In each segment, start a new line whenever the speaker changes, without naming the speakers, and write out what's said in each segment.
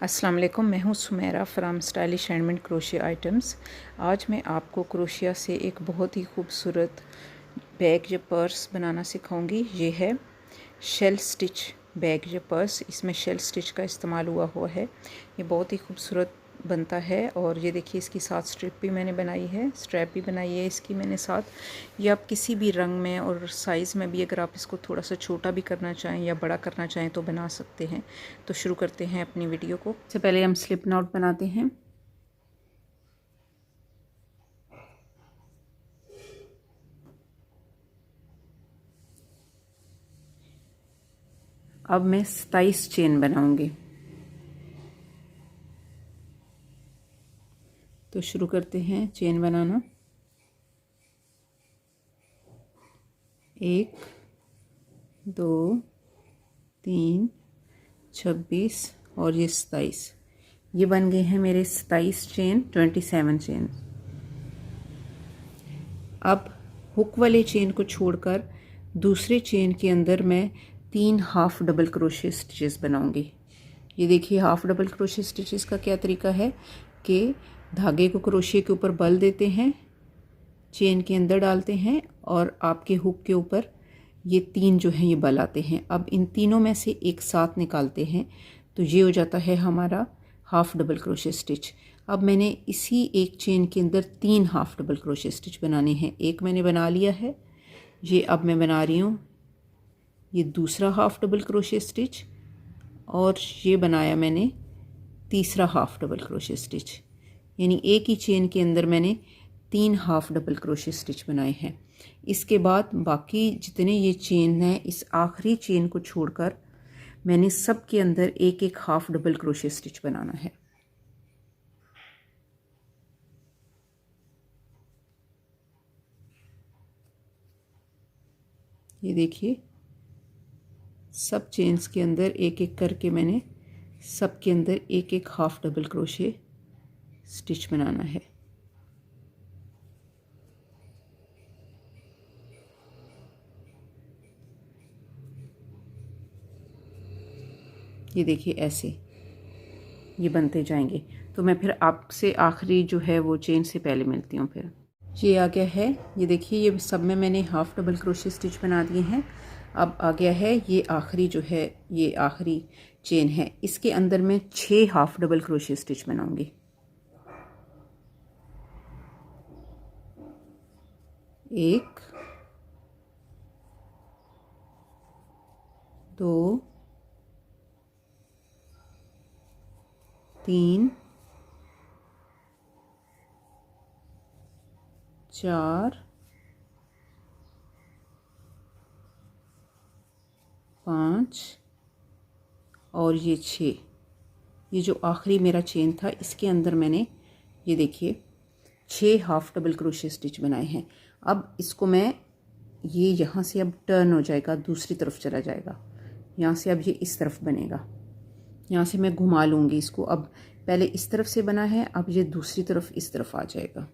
अस्सलाम वालेकुम, मैं हूँ Sumera from stylish handmade crochet items. आज मैं आपको क्रोशिया से एक बहुत ही खूबसूरत बैग या पर्स बनाना सिखाऊंगी। ये है शेल स्टिच बैग या पर्स। इसमें शेल स्टिच का इस्तेमाल हुआ है। ये बहुत ही खूबसूरत बनता है। और ये देखिए, इसकी साथ स्ट्रिप भी मैंने बनाई है, स्ट्रैप भी बनाई है इसकी मैंने साथ। ये आप किसी भी रंग में और साइज़ में भी, अगर आप इसको थोड़ा सा छोटा भी करना चाहें या बड़ा करना चाहें तो बना सकते हैं। तो शुरू करते हैं अपनी वीडियो को। सबसे पहले हम स्लिप नॉट बनाते हैं। अब मैं 27 चेन बनाऊंगी। तो शुरू करते हैं चेन बनाना। 1 2 3 26 और ये 27। ये बन गए हैं मेरे 27 चेन, 27 चेन। अब हुक वाले चेन को छोड़कर दूसरे चेन के अंदर मैं 3 हाफ डबल क्रोशे स्टिचेस बनाऊंगी। ये देखिए, हाफ डबल क्रोशे स्टिचेस का क्या तरीका है कि धागे को क्रोशे के ऊपर बल देते हैं, चेन के अंदर डालते हैं और आपके हुक के ऊपर ये 3 जो हैं ये बल आते हैं। अब इन तीनों में से एक साथ निकालते हैं तो ये हो जाता है हमारा हाफ डबल क्रोशे स्टिच। अब मैंने इसी एक चेन के अंदर 3 हाफ डबल क्रोशे स्टिच बनाने हैं। एक मैंने बना लिया है, ये अब मैं बना रही हूँ ये दूसरा हाफ डबल क्रोशे स्टिच, और ये बनाया मैंने तीसरा हाफ डबल क्रोशे स्टिच। यानी एक ही चेन के अंदर मैंने 3 हाफ डबल क्रोशे स्टिच बनाए हैं। इसके बाद बाकी जितने ये चेन हैं, इस आखिरी चेन को छोड़कर मैंने सब के अंदर एक एक हाफ डबल क्रोशे स्टिच बनाना है। ये देखिए, सब चेन्स के अंदर एक एक करके मैंने सब के अंदर एक एक हाफ डबल क्रोशे स्टिच बनाना है। ये देखिए, ऐसे ये बनते जाएंगे। तो मैं फिर आपसे आखिरी जो है वो चेन से पहले मिलती हूँ। फिर ये आ गया है, ये देखिए, ये सब में मैंने हाफ डबल क्रोशे स्टिच बना दिए हैं। अब आ गया है ये आखिरी जो है, ये आखिरी चेन है, इसके अंदर मैं 6 हाफ डबल क्रोशे स्टिच बनाऊंगी। 1 2 3 4 5 और ये 6। ये जो आखिरी मेरा चेन था, इसके अंदर मैंने ये देखिए 6 हाफ डबल क्रोशे स्टिच बनाए हैं। अब इसको मैं, ये यहाँ से अब टर्न हो जाएगा, दूसरी तरफ चला जाएगा। यहाँ से अब ये इस तरफ बनेगा। यहाँ से मैं घुमा लूँगी इसको। अब पहले इस तरफ से बना है, अब ये दूसरी तरफ इस तरफ आ जाएगा,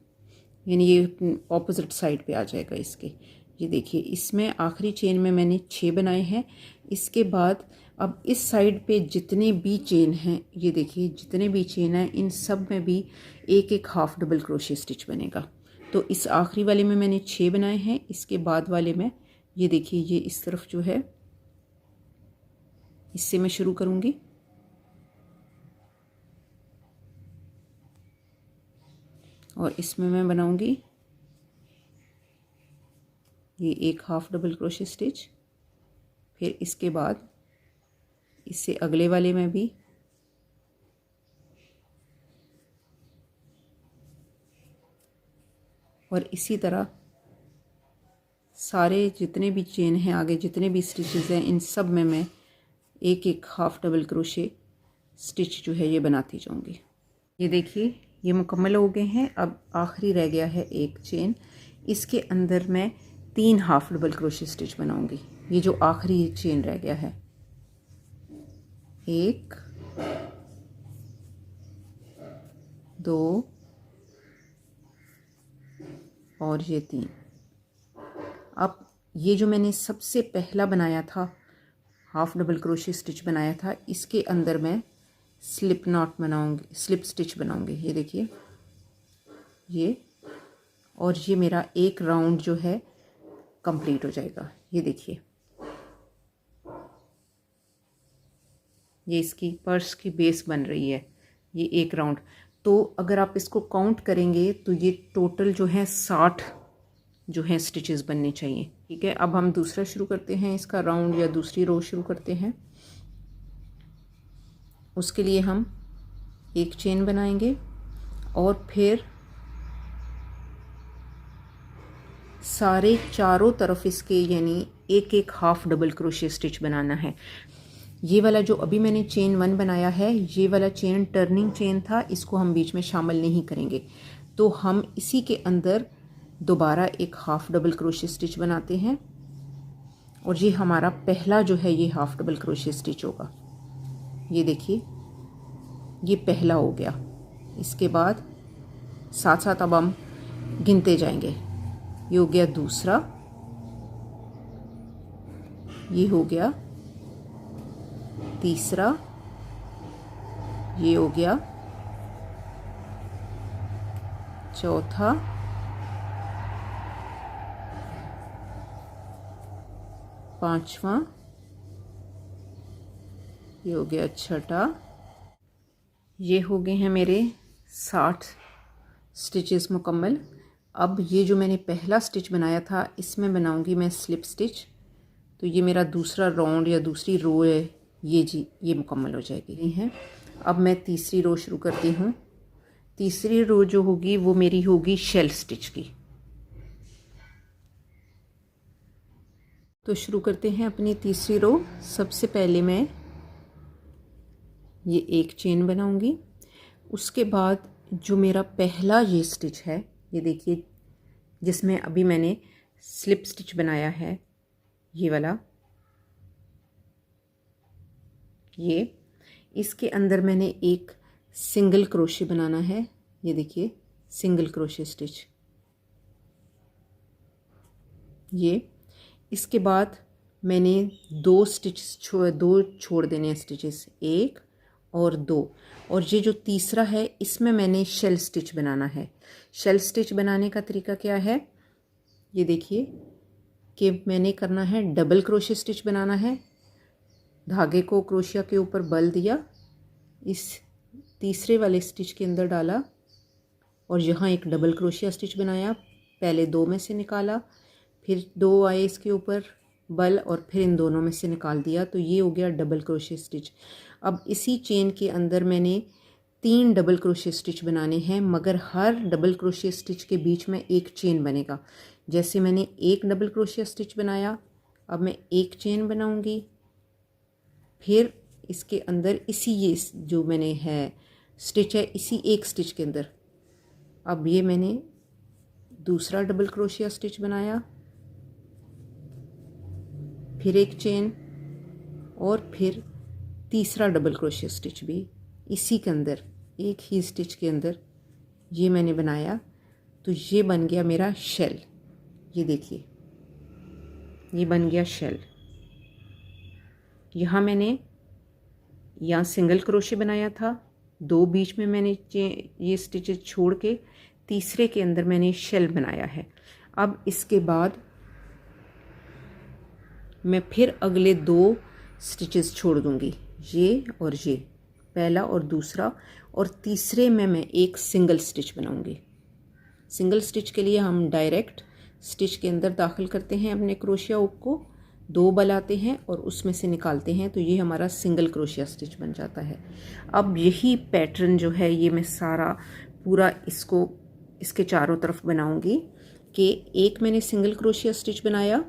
यानी ये ऑपोजिट साइड पे आ जाएगा इसके। ये देखिए, इसमें आखिरी चेन में मैंने 6 बनाए हैं। इसके बाद अब इस साइड पे जितने भी चेन हैं, ये देखिए जितने भी चेन हैं, इन सब में भी एक एक हाफ डबल क्रोशे स्टिच बनेगा। तो इस आखिरी वाले में मैंने 6 बनाए हैं। इसके बाद वाले में ये देखिए, ये इस तरफ जो है, इससे मैं शुरू करूँगी। और इसमें मैं बनाऊँगी ये एक हाफ डबल क्रोशे स्टिच। फिर इसके बाद इससे अगले वाले में भी और इसी तरह सारे जितने भी चेन हैं, आगे जितने भी स्टिचेस हैं, इन सब में मैं एक एक हाफ डबल क्रोशे स्टिच जो है ये बनाती जाऊंगी। ये देखिए, ये मुकम्मल हो गए हैं। अब आखिरी रह गया है एक चेन, इसके अंदर मैं 3 हाफ डबल क्रोशे स्टिच बनाऊंगी। ये जो आखिरी चेन रह गया है, 1 2 और ये 3। अब ये जो मैंने सबसे पहला बनाया था, हाफ डबल क्रोशे स्टिच बनाया था, इसके अंदर मैं स्लिप नॉट बनाऊंगी, स्लिप स्टिच बनाऊंगी। ये देखिए ये, और ये मेरा एक राउंड जो है कंप्लीट हो जाएगा। ये देखिए ये इसकी पर्स की बेस बन रही है, ये एक राउंड। तो अगर आप इसको काउंट करेंगे तो ये टोटल जो है 60 जो है स्टिचेस बनने चाहिए। ठीक है, अब हम दूसरा शुरू करते हैं, इसका राउंड या दूसरी रो शुरू करते हैं। उसके लिए हम एक चेन बनाएंगे और फिर सारे चारों तरफ इसके यानी एक एक हाफ डबल क्रोशिया स्टिच बनाना है। ये वाला जो अभी मैंने चेन 1 बनाया है, ये वाला चेन टर्निंग चेन था, इसको हम बीच में शामिल नहीं करेंगे। तो हम इसी के अंदर दोबारा एक हाफ डबल क्रोशिया स्टिच बनाते हैं और ये हमारा पहला जो है ये हाफ डबल क्रोशिया स्टिच होगा। ये देखिए ये पहला हो गया। इसके बाद साथ साथ अब हम गिनते जाएंगे। ये हो गया दूसरा, ये हो गया तीसरा, ये हो गया चौथा, पांचवा, ये हो गया छठा। ये हो गए हैं मेरे 60 स्टिचेस मुकम्मल। अब ये जो मैंने पहला स्टिच बनाया था इसमें बनाऊंगी मैं स्लिप स्टिच। तो ये मेरा दूसरा राउंड या दूसरी रो है, ये जी ये मुकम्मल हो जाएगी है। अब मैं तीसरी रो शुरू करती हूँ। तीसरी रो जो होगी वो मेरी होगी शेल स्टिच की। तो शुरू करते हैं अपनी तीसरी रो। सबसे पहले मैं ये एक चेन बनाऊंगी। उसके बाद जो मेरा पहला ये स्टिच है, ये देखिए जिसमें अभी मैंने स्लिप स्टिच बनाया है, ये वाला, ये इसके अंदर मैंने एक सिंगल क्रोशे बनाना है। ये देखिए सिंगल क्रोशे स्टिच, ये इसके बाद मैंने दो छोड़ देने हैं स्टिचेस, एक और दो। और ये जो तीसरा है इसमें मैंने शेल स्टिच बनाना है। शेल स्टिच बनाने का तरीका क्या है, ये देखिए कि मैंने करना है डबल क्रोशे स्टिच बनाना है। धागे को क्रोशिया के ऊपर बल दिया, इस तीसरे वाले स्टिच के अंदर डाला और यहाँ एक डबल क्रोशिया स्टिच बनाया। पहले दो में से निकाला, फिर दो आए इसके ऊपर बल और फिर इन दोनों में से निकाल दिया। तो ये हो गया डबल क्रोशे स्टिच। अब इसी चेन के अंदर मैंने 3 डबल क्रोशे स्टिच बनाने हैं, मगर हर डबल क्रोशे स्टिच के बीच में एक चेन बनेगा। जैसे मैंने एक डबल क्रोशे स्टिच बनाया, अब मैं एक चेन बनाऊंगी, फिर इसके अंदर इसी ये जो मैंने है स्टिच है इसी एक स्टिच के अंदर अब ये मैंने दूसरा डबल क्रोशिया स्टिच बनाया, फिर एक चेन और फिर तीसरा डबल क्रोशिया स्टिच भी इसी के अंदर एक ही स्टिच के अंदर ये मैंने बनाया। तो ये बन गया मेरा शेल। ये देखिए ये बन गया शेल। यहाँ मैंने यहाँ सिंगल क्रोशे बनाया था, दो बीच में मैंने ये स्टिचेस छोड़ के तीसरे के अंदर मैंने शेल बनाया है। अब इसके बाद मैं फिर अगले दो स्टिचेस छोड़ दूंगी, ये और ये, पहला और दूसरा, और तीसरे में मैं एक सिंगल स्टिच बनाऊंगी। सिंगल स्टिच के लिए हम डायरेक्ट स्टिच के अंदर दाखिल करते हैं अपने क्रोशिया हुक को, दो बलाते हैं और उसमें से निकालते हैं, तो ये हमारा सिंगल क्रोशिया स्टिच बन जाता है। अब यही पैटर्न जो है ये मैं सारा पूरा इसको इसके चारों तरफ बनाऊंगी कि एक मैंने सिंगल क्रोशिया स्टिच बनाया,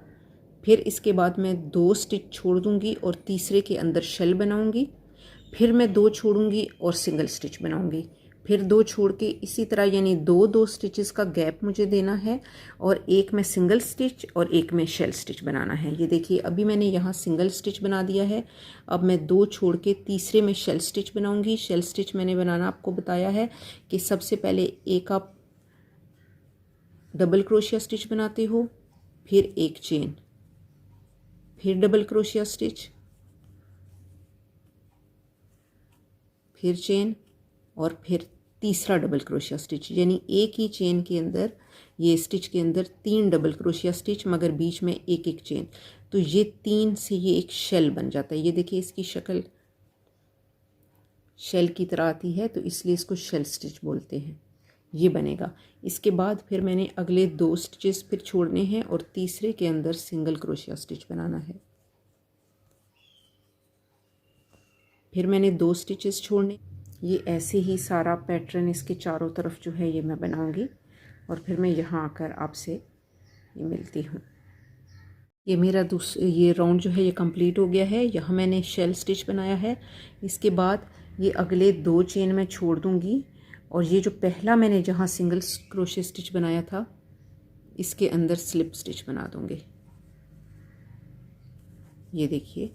फिर इसके बाद मैं दो स्टिच छोड़ दूंगी और तीसरे के अंदर शेल बनाऊंगी, फिर मैं दो छोड़ूंगी और सिंगल स्टिच बनाऊंगी, फिर दो छोड़ के इसी तरह, यानी दो दो स्टिचेस का गैप मुझे देना है और एक में सिंगल स्टिच और एक में शेल स्टिच बनाना है। ये देखिए अभी मैंने यहाँ सिंगल स्टिच बना दिया है, अब मैं दो छोड़ के तीसरे में शेल स्टिच बनाऊंगी। शेल स्टिच मैंने बनाना आपको बताया है कि सबसे पहले एक आप डबल क्रोशिया स्टिच बनाते हो, फिर एक चेन, फिर डबल क्रोशिया स्टिच, फिर चेन और फिर तीसरा डबल क्रोशिया स्टिच, यानी एक ही चेन के अंदर, ये स्टिच के अंदर 3 डबल क्रोशिया स्टिच, मगर बीच में एक एक चेन। तो ये 3 से ये एक शेल बन जाता है। ये देखिए इसकी शक्ल शेल की तरह आती है, तो इसलिए इसको शेल स्टिच बोलते हैं। ये बनेगा। इसके बाद फिर मैंने अगले 2 स्टिचेस फिर छोड़ने हैं और तीसरे के अंदर सिंगल क्रोशिया स्टिच बनाना है। फिर मैंने 2 स्टिचेस छोड़ने। ये ऐसे ही सारा पैटर्न इसके चारों तरफ जो है ये मैं बनाऊंगी और फिर मैं यहाँ आकर आपसे ये मिलती हूँ। ये मेरा ये राउंड जो है ये कंप्लीट हो गया है। यहाँ मैंने शेल स्टिच बनाया है। इसके बाद ये अगले 2 चेन मैं छोड़ दूँगी और ये जो पहला मैंने जहाँ सिंगल क्रोशे स्टिच बनाया था इसके अंदर स्लिप स्टिच बना दूँगी। ये देखिए,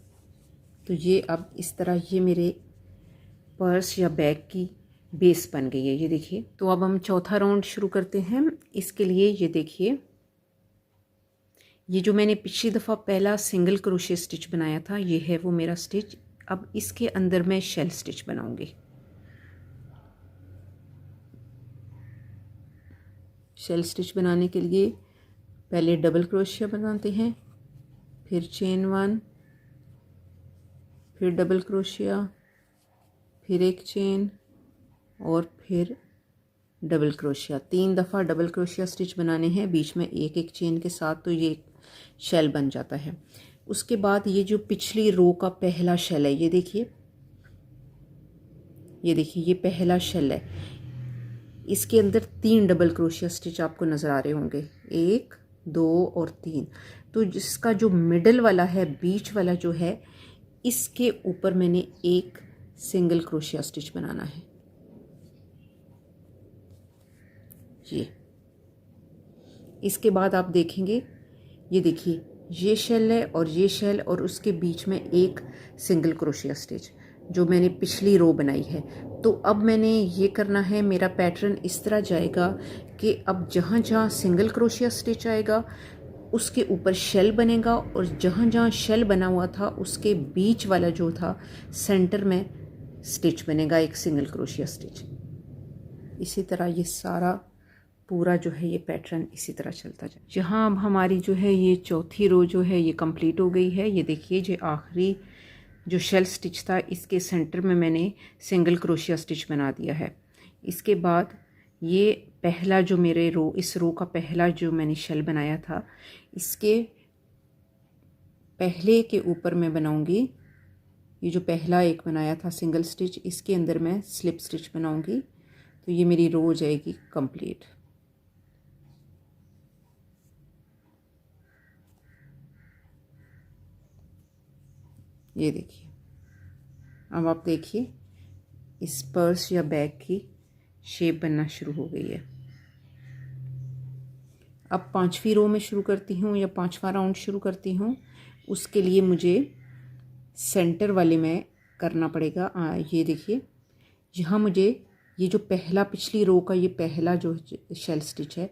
तो ये अब इस तरह ये मेरे पर्स या बैग की बेस बन गई है। ये देखिए, तो अब हम चौथा राउंड शुरू करते हैं। इसके लिए ये देखिए, ये जो मैंने पिछली दफ़ा पहला सिंगल क्रोशे स्टिच बनाया था ये है वो मेरा स्टिच। अब इसके अंदर मैं शेल स्टिच बनाऊंगी। शेल स्टिच बनाने के लिए पहले डबल क्रोशिया बनाते हैं, फिर चेन 1, फिर डबल क्रोशिया, फिर एक चेन और फिर डबल क्रोशिया। 3 दफ़ा डबल क्रोशिया स्टिच बनाने हैं बीच में एक एक चेन के साथ, तो ये शेल बन जाता है। उसके बाद ये जो पिछली रो का पहला शेल है, ये देखिए, ये पहला शेल है। इसके अंदर 3 डबल क्रोशिया स्टिच आपको नज़र आ रहे होंगे, 1, 2 और 3। तो जिसका जो मिडल वाला है, बीच वाला जो है, इसके ऊपर मैंने एक सिंगल क्रोशिया स्टिच बनाना है। ये इसके बाद आप देखेंगे, ये देखिए, ये शेल है और ये शेल और उसके बीच में एक सिंगल क्रोशिया स्टिच जो मैंने पिछली रो बनाई है। तो अब मैंने ये करना है, मेरा पैटर्न इस तरह जाएगा कि अब जहाँ जहाँ सिंगल क्रोशिया स्टिच आएगा उसके ऊपर शेल बनेगा और जहाँ जहाँ शेल बना हुआ था उसके बीच वाला जो था सेंटर में स्टिच बनेगा, एक सिंगल क्रोशिया स्टिच। इसी तरह ये सारा पूरा जो है ये पैटर्न इसी तरह चलता जाए। जहाँ अब हमारी जो है ये चौथी रो जो है ये कंप्लीट हो गई है। ये देखिए, जो आखिरी जो शेल स्टिच था इसके सेंटर में मैंने सिंगल क्रोशिया स्टिच बना दिया है। इसके बाद ये पहला जो मेरे रो, इस रो का पहला जो मैंने शेल बनाया था, इसके पहले के ऊपर मैं बनाऊंगी, ये जो पहला एक बनाया था सिंगल स्टिच, इसके अंदर मैं स्लिप स्टिच बनाऊंगी। तो ये मेरी रो हो जाएगी कंप्लीट। ये देखिए, अब आप देखिए इस पर्स या बैग की शेप बनना शुरू हो गई है। अब 5वीं रो में शुरू करती हूँ या 5वां राउंड शुरू करती हूँ। उसके लिए मुझे सेंटर वाले में करना पड़ेगा। ये देखिए, यहाँ मुझे ये जो पहला पिछली रो का ये पहला जो शेल स्टिच है,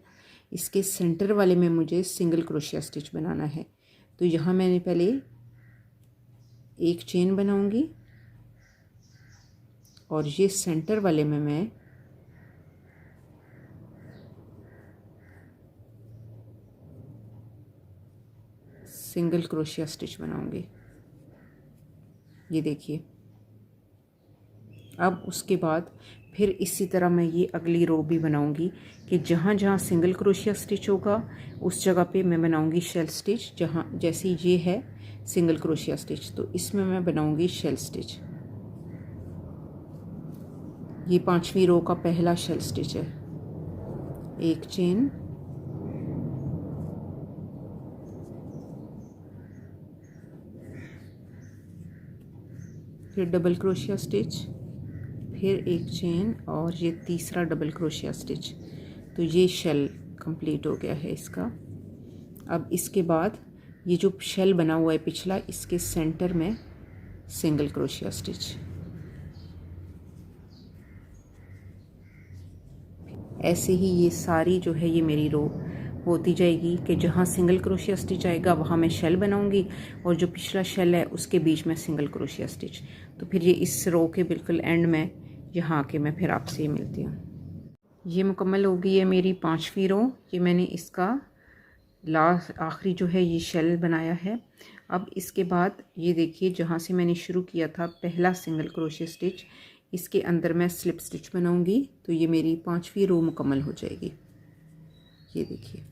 इसके सेंटर वाले में मुझे सिंगल क्रोशिया स्टिच बनाना है। तो यहाँ मैंने पहले एक चेन बनाऊंगी और ये सेंटर वाले में मैं सिंगल क्रोशिया स्टिच बनाऊंगी। ये देखिए, अब उसके बाद फिर इसी तरह मैं ये अगली रो भी बनाऊंगी कि जहाँ जहाँ सिंगल क्रोशिया स्टिच होगा उस जगह पे मैं बनाऊंगी शेल स्टिच। जहाँ जैसे ये है सिंगल क्रोशिया स्टिच, तो इसमें मैं बनाऊंगी शेल स्टिच। ये 5वीं रो का पहला शेल स्टिच है। एक चेन, फिर डबल क्रोशिया स्टिच, फिर एक चेन और ये तीसरा डबल क्रोशिया स्टिच। तो ये शेल कंप्लीट हो गया है इसका। अब इसके बाद ये जो शेल बना हुआ है पिछला, इसके सेंटर में सिंगल क्रोशिया स्टिच। ऐसे ही ये सारी जो है ये मेरी रो होती जाएगी कि जहाँ सिंगल क्रोशिया स्टिच आएगा वहाँ मैं शेल बनाऊंगी और जो पिछला शेल है उसके बीच में सिंगल क्रोशिया स्टिच। तो फिर ये इस रो के बिल्कुल एंड में यहाँ आके मैं फिर आपसे मिलती हूँ। ये मुकम्मल हो गई है मेरी 5वीं रो। ये मैंने इसका लास्ट आखिरी जो है ये शेल बनाया है। अब इसके बाद ये देखिए जहाँ से मैंने शुरू किया था पहला सिंगल क्रोशिया स्टिच, इसके अंदर मैं स्लिप स्टिच बनाऊंगी तो ये मेरी 5वीं रो मुकम्मल हो जाएगी। ये देखिए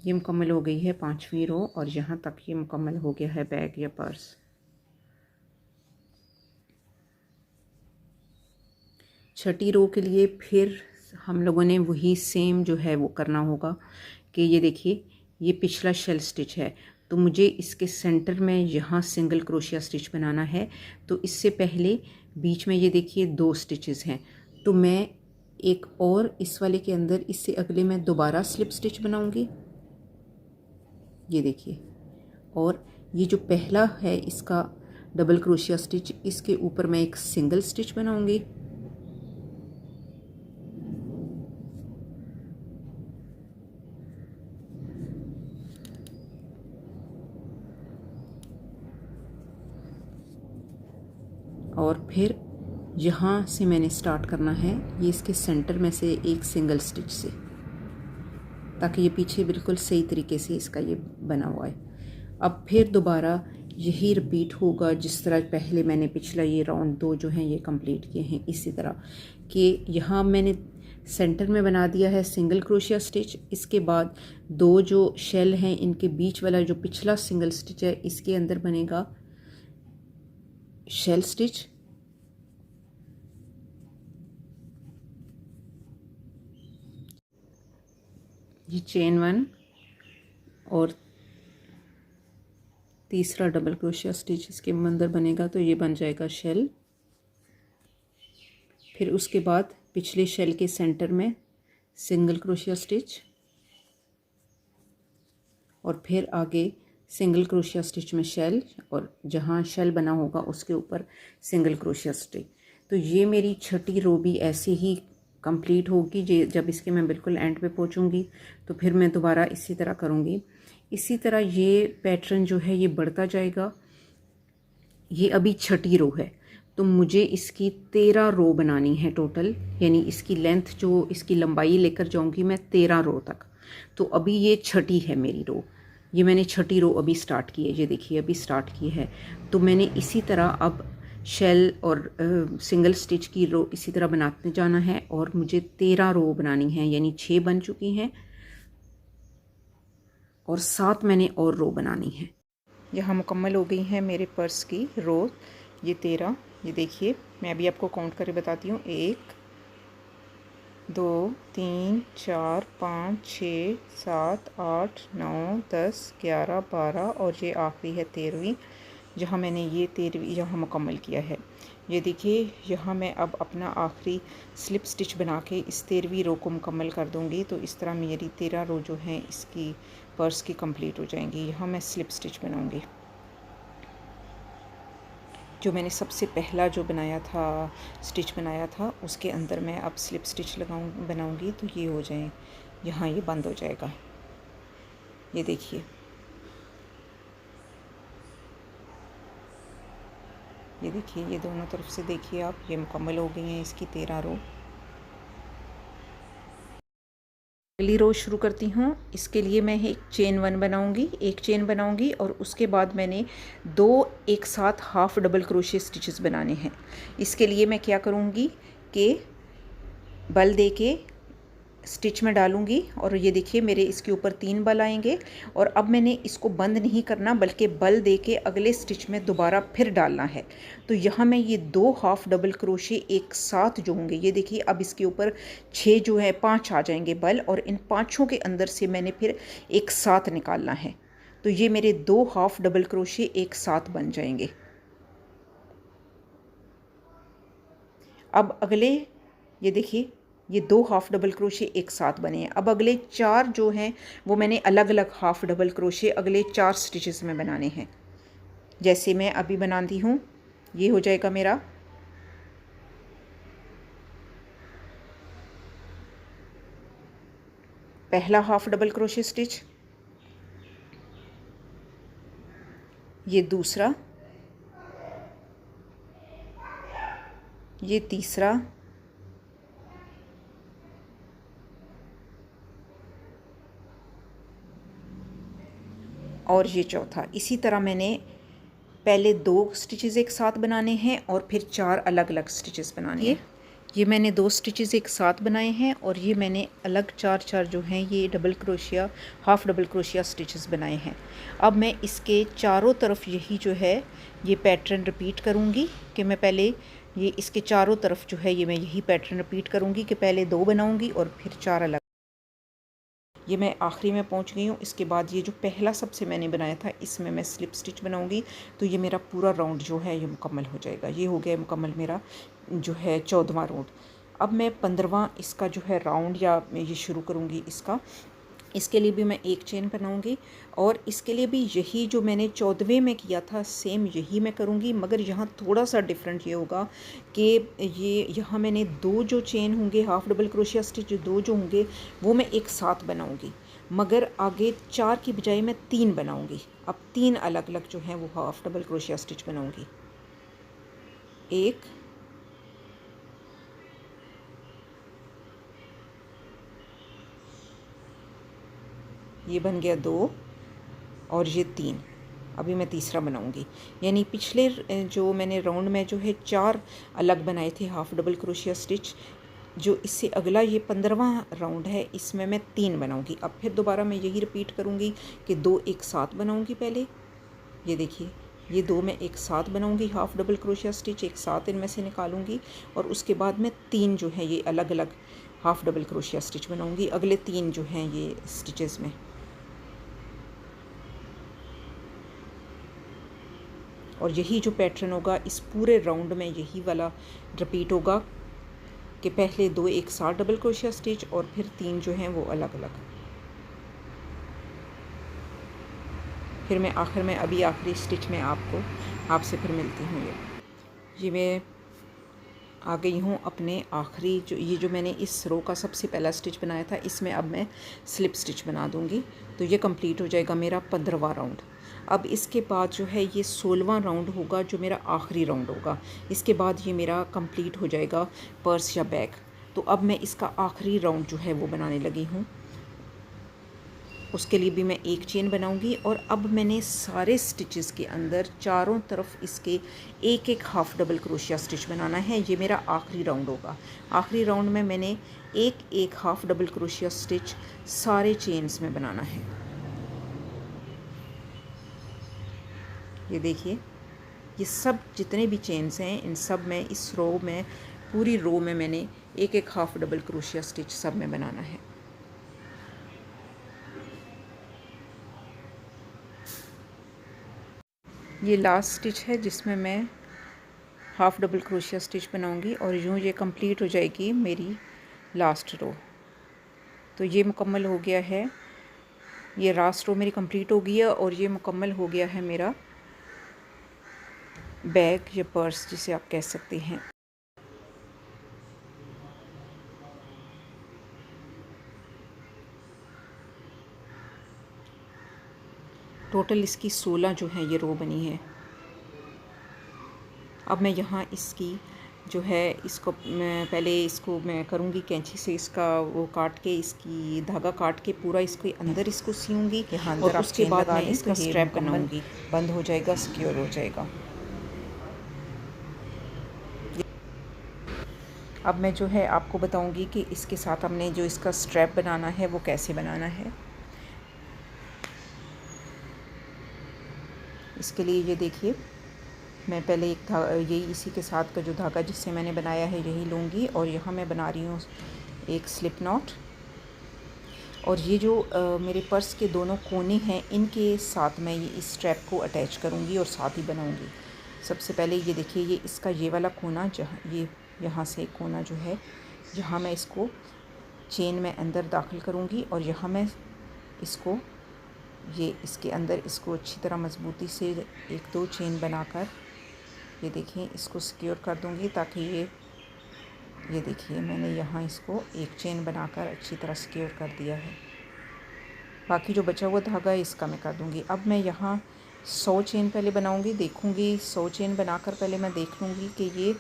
ये मुकम्मल हो गई है 5वीं रो और यहाँ तक ये मुकम्मल हो गया है बैग या पर्स। छठी रो के लिए फिर हम लोगों ने वही सेम जो है वो करना होगा कि ये देखिए ये पिछला शेल स्टिच है तो मुझे इसके सेंटर में यहाँ सिंगल क्रोशिया स्टिच बनाना है। तो इससे पहले बीच में ये देखिए 2 स्टिचेस हैं तो मैं एक और इस वाले के अंदर इससे अगले मैं दोबारा स्लिप स्टिच बनाऊंगी। ये देखिए, और ये जो पहला है इसका डबल क्रोशिया स्टिच, इसके ऊपर मैं एक सिंगल स्टिच बनाऊंगी। और फिर यहाँ से मैंने स्टार्ट करना है ये इसके सेंटर में से एक सिंगल स्टिच से, ताकि ये पीछे बिल्कुल सही तरीके से इसका ये बना हुआ है। अब फिर दोबारा यही रिपीट होगा जिस तरह पहले मैंने पिछला ये राउंड 2 जो हैं ये कंप्लीट किए हैं, इसी तरह कि यहाँ मैंने सेंटर में बना दिया है सिंगल क्रोशिया स्टिच। इसके बाद 2 जो शेल हैं इनके बीच वाला जो पिछला सिंगल स्टिच है इसके अंदर बनेगा शेल स्टिच। ये चेन 1 और तीसरा डबल क्रोशिया स्टिच इसके अंदर बनेगा तो ये बन जाएगा शेल। फिर उसके बाद पिछले शेल के सेंटर में सिंगल क्रोशिया स्टिच और फिर आगे सिंगल क्रोशिया स्टिच में शेल, और जहाँ शेल बना होगा उसके ऊपर सिंगल क्रोशिया स्टिच। तो ये मेरी छठी रो भी ऐसे ही कंप्लीट होगी। जब इसके मैं बिल्कुल एंड पे पहुँचूँगी तो फिर मैं दोबारा इसी तरह करूँगी। इसी तरह ये पैटर्न जो है ये बढ़ता जाएगा। ये अभी छठी रो है तो मुझे इसकी 13 रो बनानी है टोटल, यानी इसकी लेंथ जो इसकी लंबाई लेकर जाऊंगी मैं 13 रो तक। तो अभी ये छठी है मेरी रो, ये मैंने छठी रो अभी स्टार्ट की है। ये देखिए अभी स्टार्ट की है। तो मैंने इसी तरह अब शेल और सिंगल स्टिच की रो इसी तरह बनाते जाना है और मुझे 13 रो बनानी है, यानी 6 बन चुकी हैं और 7 मैंने और रो बनानी है। यहाँ मुकम्मल हो गई है मेरे पर्स की रो, ये 13। ये देखिए मैं अभी आपको काउंट करके बताती हूँ। 1 2 3 4 5 6 7 8 9 10 11 12 और ये आखिरी है 13वीं, जहाँ मैंने ये 13वीं यहाँ मुकम्मल किया है। ये देखिए यहाँ मैं अब अपना आखिरी स्लिप स्टिच बना के इस 13वीं रो को मुकम्मल कर दूँगी। तो इस तरह मेरी 13 रो जो हैं इसकी पर्स की कंप्लीट हो जाएंगी। यहाँ मैं स्लिप स्टिच बनाऊँगी। जो मैंने सबसे पहला जो बनाया था स्टिच बनाया था उसके अंदर मैं अब स्लिप स्टिच बनाऊंगी तो ये हो जाए, यहाँ ये बंद हो जाएगा। ये देखिए, ये देखिए, ये दोनों तरफ से देखिए आप, ये मुकम्मल हो गई हैं इसकी 13 रो। अगली रो शुरू करती हूँ। इसके लिए मैं एक चेन 1 बनाऊंगी, एक चेन बनाऊंगी और उसके बाद मैंने 2 एक साथ हाफ डबल क्रोशिया स्टिचेस बनाने हैं। इसके लिए मैं क्या करूँगी कि बल दे के स्टिच में डालूंगी और ये देखिए मेरे इसके ऊपर 3 बल आएंगे। और अब मैंने इसको बंद नहीं करना बल्कि बल दे के अगले स्टिच में दोबारा फिर डालना है। तो यहाँ मैं ये 2 हाफ डबल क्रोशे एक साथ जो होंगे, ये देखिए अब इसके ऊपर 6 जो है 5 आ जाएंगे बल, और इन 5 के अंदर से मैंने फिर एक साथ निकालना है। तो ये मेरे 2 हाफ डबल क्रोशे एक साथ बन जाएंगे। अब अगले, ये देखिए ये 2 हाफ डबल क्रोशे एक साथ बने हैं। अब अगले 4 जो हैं वो मैंने अलग अलग हाफ डबल क्रोशे अगले 4 स्टिचेस में बनाने हैं। जैसे मैं अभी बनाती हूँ, ये हो जाएगा मेरा पहला हाफ डबल क्रोशे स्टिच, ये दूसरा, ये तीसरा, और ये चौथा। इसी तरह मैंने पहले 2 स्टिचेस एक साथ बनाने हैं और फिर 4 अलग अलग स्टिचेस बनाने हैं। ये मैंने 2 स्टिचेस एक साथ बनाए हैं और ये मैंने अलग 4 जो हैं ये double crochet, half double crochet stitches बनाए हैं। अब मैं इसके चारों तरफ यही जो है ये पैटर्न रिपीट करूँगी कि मैं पहले ये इसके चारों तरफ जो है ये मैं यही पैटर्न रिपीट करूँगी कि पहले 2 बनाऊँगी और फिर 4 अलग। ये मैं आखिरी में पहुंच गई हूँ। इसके बाद ये जो पहला सबसे मैंने बनाया था इसमें मैं स्लिप स्टिच बनाऊंगी, तो ये मेरा पूरा राउंड जो है ये मुकम्मल हो जाएगा। ये हो गया मुकम्मल मेरा जो है 14वां राउंड। अब मैं 15वां इसका जो है राउंड या ये शुरू करूँगी इसका। इसके लिए भी मैं एक चेन बनाऊंगी और इसके लिए भी यही जो मैंने 14वें में किया था सेम यही मैं करूंगी, मगर यहाँ थोड़ा सा डिफरेंट ये होगा कि ये यहाँ मैंने 2 जो चेन होंगे हाफ डबल क्रोशिया स्टिच 2 जो होंगे वो मैं एक साथ बनाऊंगी, मगर आगे 4 की बजाय मैं 3 बनाऊंगी। अब 3 अलग अलग जो हैं वो हाफ डबल क्रोशिया स्टिच बनाऊंगी। 1, ये बन गया 2 और ये 3। अभी मैं तीसरा बनाऊंगी। यानी पिछले जो मैंने राउंड में जो है 4 अलग बनाए थे हाफ डबल क्रोशिया स्टिच, जो इससे अगला ये 15वां राउंड है इसमें मैं 3 बनाऊंगी। अब फिर दोबारा मैं यही रिपीट करूंगी कि 2 एक साथ बनाऊंगी। पहले ये देखिए ये 2 मैं एक साथ बनाऊंगी, हाफ डबल क्रोशिया स्टिच एक साथ इनमें से निकालूंगी और उसके बाद मैं 3 जो है ये अलग अलग हाफ डबल क्रोशिया स्टिच बनाऊंगी अगले 3 जो हैं ये स्टिचेस में। और यही जो पैटर्न होगा इस पूरे राउंड में यही वाला रिपीट होगा कि पहले 2 एक साथ डबल क्रोशिया स्टिच और फिर 3 जो हैं वो अलग अलग। फिर मैं आखिर में अभी आखिरी स्टिच में आपसे फिर मिलती हूँ। ये मैं आ गई हूँ अपने आखिरी जो ये जो मैंने इस रो का सबसे पहला स्टिच बनाया था इसमें अब मैं स्लिप स्टिच बना दूँगी, तो ये कंप्लीट हो जाएगा मेरा 15वां राउंड। अब इसके बाद जो है ये 16वां राउंड होगा जो मेरा आखिरी राउंड होगा। इसके बाद ये मेरा कंप्लीट हो जाएगा पर्स या बैग। तो अब मैं इसका आखिरी राउंड जो है वो बनाने लगी हूँ। उसके लिए भी मैं एक चेन बनाऊंगी और अब मैंने सारे स्टिचेस के अंदर चारों तरफ इसके एक एक हाफ डबल क्रोशिया स्टिच बनाना है। ये मेरा आखिरी राउंड होगा। आखिरी राउंड में मैंने एक एक हाफ डबल क्रोशिया स्टिच सारे चेन्स में बनाना है। ये देखिए ये सब जितने भी चेन्स हैं इन सब में इस रो में पूरी रो में मैंने एक एक हाफ डबल क्रोशिया स्टिच सब में बनाना है। ये लास्ट स्टिच है जिसमें मैं हाफ डबल क्रोशिया स्टिच बनाऊंगी और यूँ ये कंप्लीट हो जाएगी मेरी लास्ट रो। तो ये मुकम्मल हो गया है, ये लास्ट रो मेरी कंप्लीट हो गई है और ये मुकम्मल हो गया है मेरा बैग या पर्स जिसे आप कह सकते हैं। टोटल इसकी 16 जो है ये रो बनी है। अब मैं यहाँ इसकी जो है इसको मैं पहले इसको मैं करूँगी कैंची से इसका वो काट के इसकी धागा काट के पूरा इसके अंदर इसको सीऊँगी यहाँ अंदर, और उसके बाद मैं इसका स्ट्रैप बनाऊँगी, बंद हो जाएगा, सिक्योर हो जाएगा। अब मैं जो है आपको बताऊँगी कि इसके साथ हमने जो इसका स्ट्रैप बनाना है वो कैसे बनाना है। इसके लिए ये देखिए मैं पहले एक यही इसी के साथ का जो धागा जिससे मैंने बनाया है यही लूँगी और यहाँ मैं बना रही हूँ एक स्लिप नॉट। और ये जो मेरे पर्स के दोनों कोने हैं इनके साथ मैं ये इस स्ट्रैप को अटैच करूँगी और साथ ही बनाऊँगी। सबसे पहले ये देखिए ये इसका ये वाला कोना जहाँ ये यहाँ से कोना जो है यहाँ मैं इसको चेन में अंदर दाखिल करूँगी और यहाँ मैं इसको ये इसके अंदर इसको अच्छी तरह मजबूती से 1-2 चेन बनाकर ये देखिए इसको सिक्योर कर दूँगी ताकि ये देखिए मैंने यहाँ इसको एक चेन बनाकर अच्छी तरह सिक्योर कर दिया है। बाकी जो बचा हुआ धागा है इसका मैं कर दूँगी। अब मैं यहाँ 100 चेन पहले बनाऊँगी, देखूँगी 100 चेन बनाकर पहले मैं देख लूँगी कि ये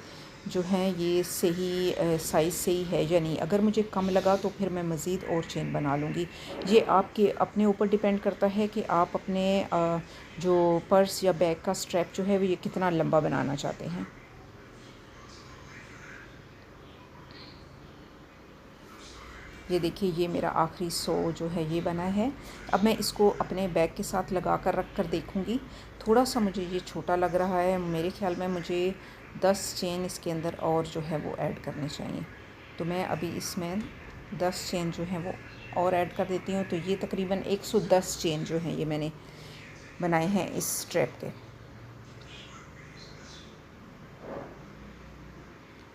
जो हैं ये सही साइज़ सही है या नहीं। अगर मुझे कम लगा तो फिर मैं मज़ीद और चेन बना लूँगी। ये आपके अपने ऊपर डिपेंड करता है कि आप अपने जो पर्स या बैग का स्ट्रैप जो है वो ये कितना लंबा बनाना चाहते हैं। ये देखिए ये मेरा आखिरी 100 जो है ये बना है। अब मैं इसको अपने बैग के साथ लगा कर रख कर देखूँगी। थोड़ा सा मुझे ये छोटा लग रहा है, मेरे ख़्याल में मुझे 10 चेन इसके अंदर और जो है वो ऐड करने चाहिए। तो मैं अभी इसमें 10 चेन जो है वो और ऐड कर देती हूँ। तो ये तकरीबन 110 चेन जो हैं ये मैंने बनाए हैं इस स्ट्रैप के।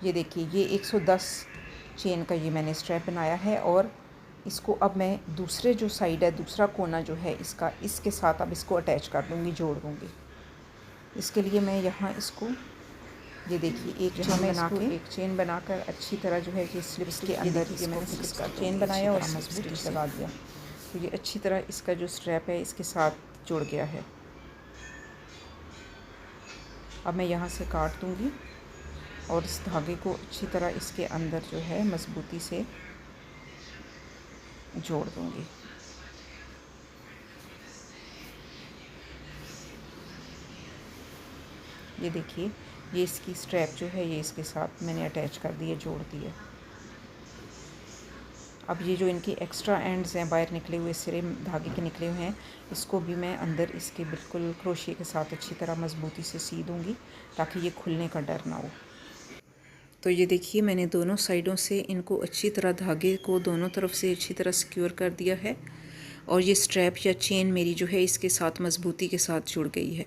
ये देखिए ये 110 चेन का ये मैंने स्ट्रैप बनाया है और इसको अब मैं दूसरे जो साइड है, दूसरा कोना जो है इसका, इसके साथ अब इसको अटैच कर दूँगी, जोड़ दूँगी। इसके लिए मैं यहाँ इसको ये देखिए एक चेन बनाकर अच्छी तरह जो है कि स्लिप्स के अंदर ये मैंने स्लिप्स का चेन बनाया और मजबूती से लगा दिया। तो ये अच्छी तरह इसका जो स्ट्रैप है इसके साथ जुड़ गया है। अब मैं यहाँ से काट दूँगी और इस धागे को अच्छी तरह इसके अंदर जो है मजबूती से जोड़ दूँगी। ये देखिए ये इसकी स्ट्रैप जो है ये इसके साथ मैंने अटैच कर दिए, जोड़ दिए। अब ये जो इनकी एक्स्ट्रा एंड्स हैं, बाहर निकले हुए सिरे धागे के निकले हुए हैं, इसको भी मैं अंदर इसके बिल्कुल क्रोशिया के साथ अच्छी तरह मजबूती से सी दूँगी ताकि ये खुलने का डर ना हो। तो ये देखिए मैंने दोनों साइडों से इनको अच्छी तरह धागे को दोनों तरफ से अच्छी तरह सिक्योर कर दिया है और ये स्ट्रैप या चेन मेरी जो है इसके साथ मजबूती के साथ जुड़ गई है।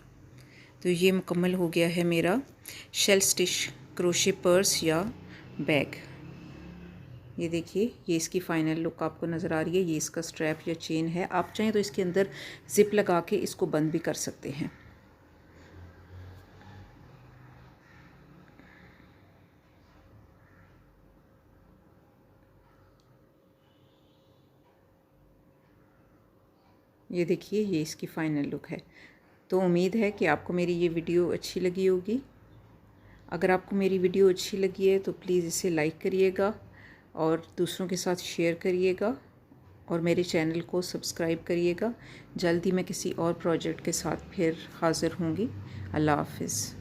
तो ये मुकम्मल हो गया है मेरा शेल स्टिच क्रोशे पर्स या बैग। ये देखिए ये इसकी फ़ाइनल लुक आपको नज़र आ रही है। ये इसका स्ट्रैप या चेन है। आप चाहें तो इसके अंदर ज़िप लगा के इसको बंद भी कर सकते हैं। ये देखिए ये इसकी फ़ाइनल लुक है। तो उम्मीद है कि आपको मेरी ये वीडियो अच्छी लगी होगी। अगर आपको मेरी वीडियो अच्छी लगी है तो प्लीज़ इसे लाइक करिएगा और दूसरों के साथ शेयर करिएगा और मेरे चैनल को सब्सक्राइब करिएगा। जल्दी मैं किसी और प्रोजेक्ट के साथ फिर हाज़िर होंगी। अल्लाह हाफ़िज़।